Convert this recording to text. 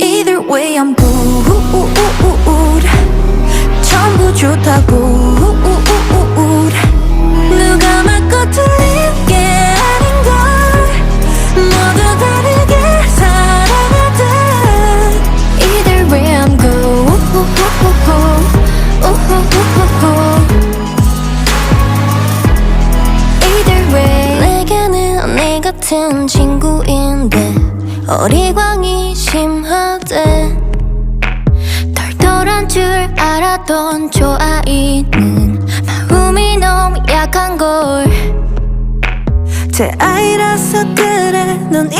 Either way I'm good. 전부 좋다고. 누가 맞고 틀린 게 아닌걸. 모두 다르게 살아가듯. Either way I'm good. Either way 내게는 언니 같은 친구인데 어리광이 심하대. 털털한 줄 알았던 저 아이는 마음이 너무 약한걸. 제 아이라서 그래 넌